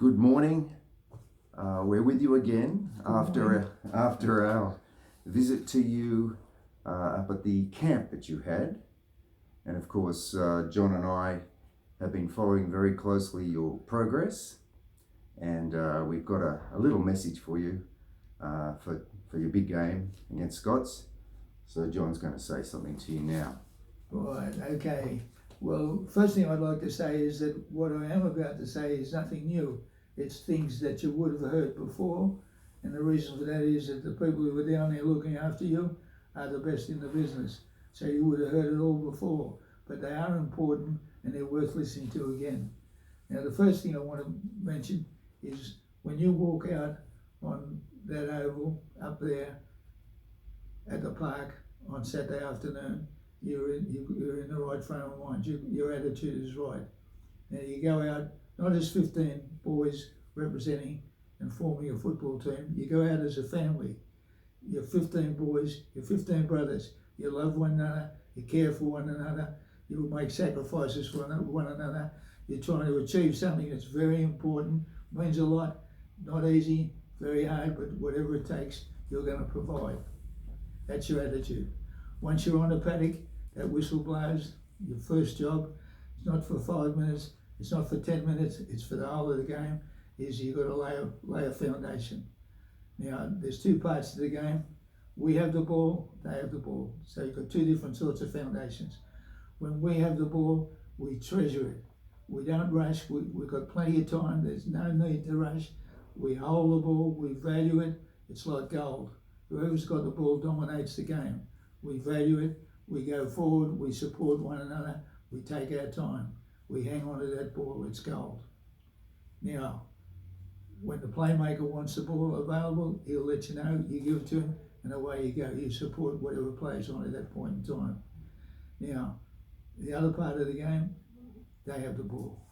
Good morning. We're with you again after our visit to you up at the camp that you had, and of course John and I have been following very closely your progress, and we've got a little message for you for your big game against Scots. So John's going to say something to you now. Right, okay. Well, first thing I'd like to say is that what I am about to say is nothing new. It's things that you would have heard before, and the reason for that is that the people who are down there looking after you are the best in the business. So you would have heard it all before, but they are important and they're worth listening to again. Now, the first thing I want to mention is when you walk out on that oval up there at the park on Saturday afternoon, you're in the right frame of mind. Your attitude is right. Now you go out not as 15 boys representing and forming a football team. You go out as a family. You're 15 boys. You're 15 brothers. You love one another. You care for one another. You will make sacrifices for one another. You're trying to achieve something that's very important. Means a lot. Not easy. Very hard. But whatever it takes, you're going to provide. That's your attitude. Once you're on the paddock, that whistle blows, your first job. It's not for 5 minutes, it's not for 10 minutes, it's for the whole of the game, is you've got to lay a foundation. Now, there's two parts to the game. We have the ball, they have the ball. So you've got two different sorts of foundations. When we have the ball, we treasure it. We don't rush, we've got plenty of time, there's no need to rush. We hold the ball, we value it, it's like gold. Whoever's got the ball dominates the game. We value it, we go forward, we support one another, we take our time, we hang on to that ball, it's gold. Now, when the playmaker wants the ball available, he'll let you know, you give it to him, and away you go. You support whatever plays on at that point in time. Now, the other part of the game, they have the ball.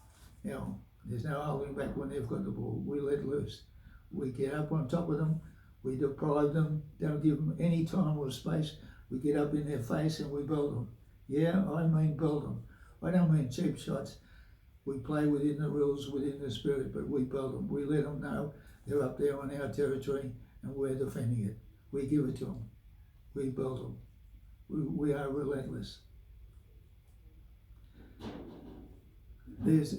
Now, there's no holding back when they've got the ball. We let loose. We get up on top of them, we deprive them, don't give them any time or space. We get up in their face and we build them. Yeah, I mean build them. I don't mean cheap shots. We play within the rules, within the spirit, but we build them. We let them know they're up there on our territory and we're defending it. We give it to them. We build them. We are relentless. There's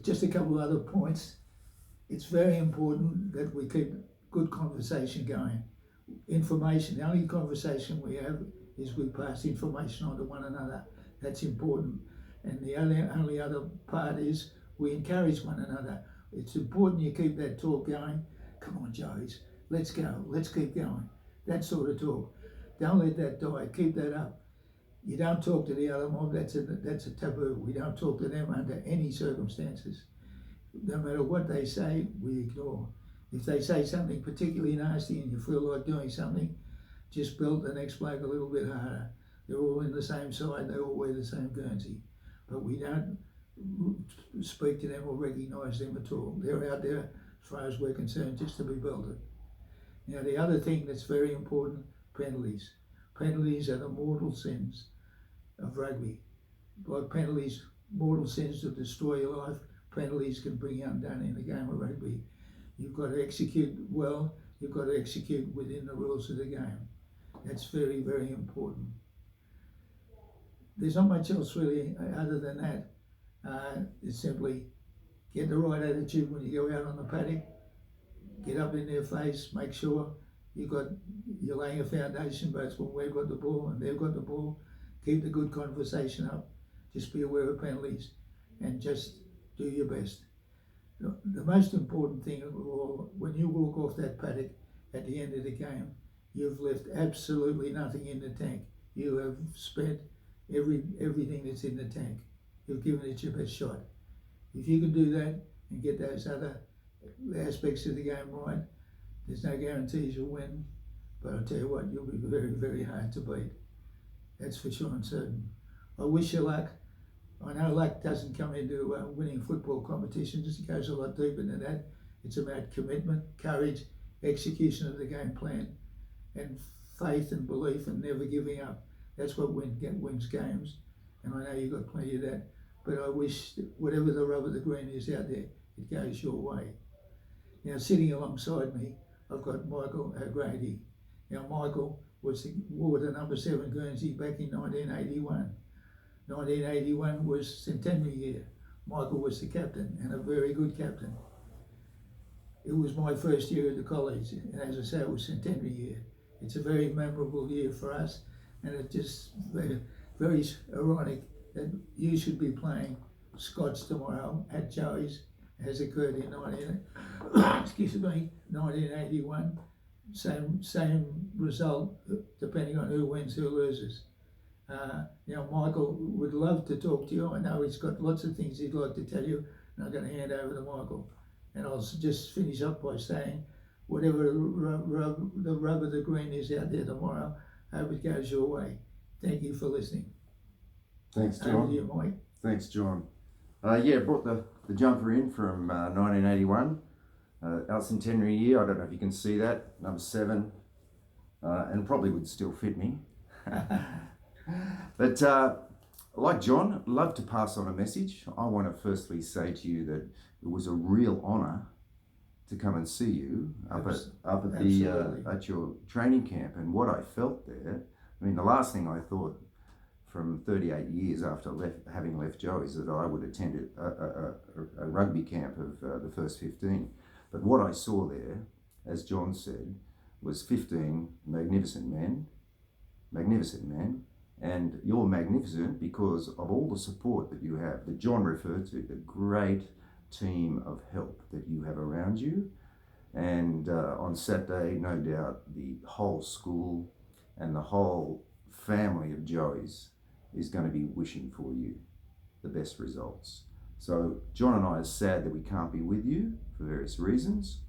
just a couple of other points. It's very important that we keep good conversation going. Information, the only conversation we have is we pass information on to one another. That's important. And the only other part is we encourage one another. It's important you keep that talk going. Come on, Joey's, let's go, let's keep going. That sort of talk. Don't let that die, keep that up. You don't talk to the other mob, that's a taboo. We don't talk to them under any circumstances. No matter what they say, we ignore. If they say something particularly nasty and you feel like doing something, just belt the next bloke a little bit harder. They're all in the same side, they all wear the same Guernsey. But we don't speak to them or recognise them at all. They're out there, as far as we're concerned, just to be belted. Now, the other thing that's very important, penalties. Penalties are the mortal sins of rugby. Like penalties, mortal sins to destroy your life, penalties can bring you undone in the game of rugby. You've got to execute well, you've got to execute within the rules of the game. That's very, very important. There's not much else really other than that. It's simply get the right attitude when you go out on the paddock, get up in their face, make sure you're laying a foundation both when we've got the ball and they've got the ball. Keep the good conversation up, just be aware of penalties and just do your best. The most important thing of all, when you walk off that paddock at the end of the game, you've left absolutely nothing in the tank. You have spent everything that's in the tank. You've given it your best shot. If you can do that and get those other aspects of the game right, there's no guarantees you'll win, but I'll tell you what, you'll be very, very hard to beat. That's for sure and certain. I wish you luck. I know luck doesn't come into winning football competitions. It goes a lot deeper than that. It's about commitment, courage, execution of the game plan, and faith and belief and never giving up. That's what wins games. And I know you've got plenty of that. But I wish that whatever the rub of the green is out there, it goes your way. Now, sitting alongside me, I've got Michael O'Grady. Now, Michael wore the number 7 Guernsey back in 1981. 1981 was centenary year. Michael was the captain, and a very good captain. It was my first year at the college, and as I say, it was centenary year. It's a very memorable year for us, and it's just very, very ironic that you should be playing Scots tomorrow at Joey's, as occurred in 1981. Same result, depending on who wins, who loses. Michael would love to talk to you. I know he's got lots of things he'd like to tell you, and I'm going to hand over to Michael. And I'll just finish up by saying, whatever the rub of the green is out there tomorrow, I hope it goes your way. Thank you for listening. Thanks, John. Over to you, Mike. Thanks, John. Brought the jumper in from 1981, our centenary year. I don't know if you can see that, number 7, and probably would still fit me. But like John, I'd love to pass on a message. I want to firstly say to you that it was a real honour to come and see you up at your training camp, and what I felt there. I mean, the last thing I thought from 38 years after having left Joey's that I would attend a rugby camp of the first 15. But what I saw there, as John said, was 15 magnificent men, and you're magnificent because of all the support that you have, that John referred to, the great team of help that you have around you. And on Saturday, no doubt, the whole school and the whole family of Joey's is going to be wishing for you the best results. So John and I are sad that we can't be with you for various reasons,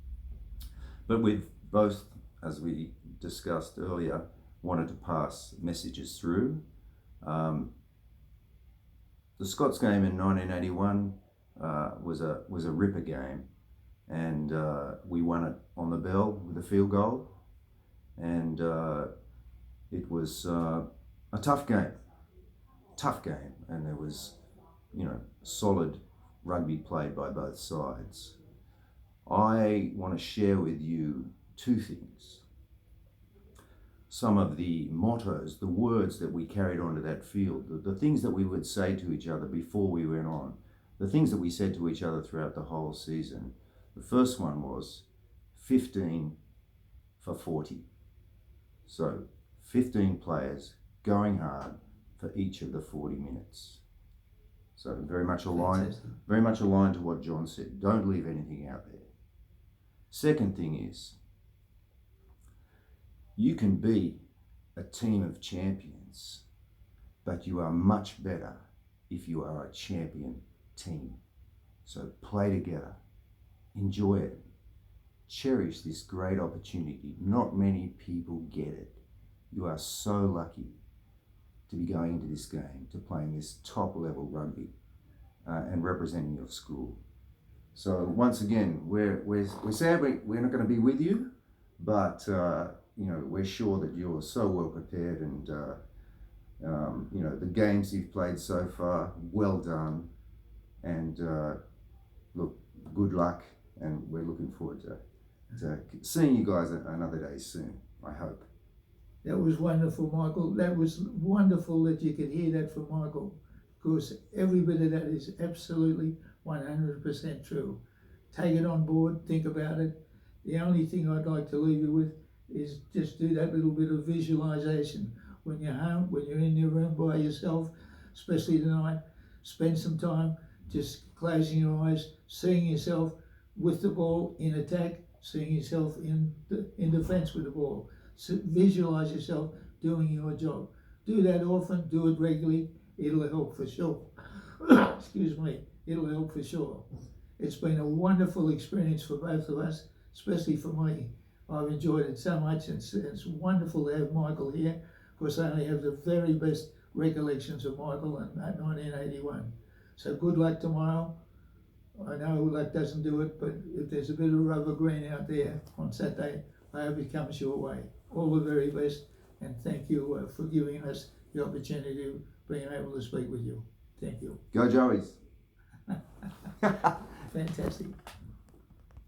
but we've both, as we discussed earlier, wanted to pass messages through. The Scots game in 1981 was a ripper game, and we won it on the bell with a field goal, and it was a tough game, and there was, solid rugby played by both sides. I want to share with you 2 things. Some of the mottos, the words that we carried onto that field, the things that we would say to each other before we went on, the things that we said to each other throughout the whole season. The first one was 15 for 40. So 15 players going hard for each of the 40 minutes. So very much aligned to what John said. Don't leave anything out there. Second thing is, you can be a team of champions, but you are much better if you are a champion team. So play together, enjoy it, cherish this great opportunity. Not many people get it. You are so lucky to be going into this game, to playing this top level rugby and representing your school. So once again, we're sad we're not going to be with you, but we're sure that you're so well prepared, and the games you've played so far, well done, and look, good luck, and we're looking forward to seeing you guys another day soon, I hope. That was wonderful, Michael. That was wonderful that you could hear that from Michael, because every bit of that is absolutely 100% true. Take it on board, think about it. The only thing I'd like to leave you with is just do that little bit of visualization. When you're home, when you're in your room by yourself, especially tonight, spend some time just closing your eyes, seeing yourself with the ball in attack, seeing yourself in defence with the ball. So visualize yourself doing your job. Do that often, do it regularly, it'll help for sure. Excuse me, it'll help for sure. It's been a wonderful experience for both of us, especially for me. I've enjoyed it so much, and it's wonderful to have Michael here. Of course, I only have the very best recollections of Michael in 1981. So good luck tomorrow. I know luck doesn't do it, but if there's a bit of rubber green out there on Saturday, I hope it comes your way. All the very best, and thank you for giving us the opportunity of being able to speak with you. Thank you. Go Joey's. fantastic.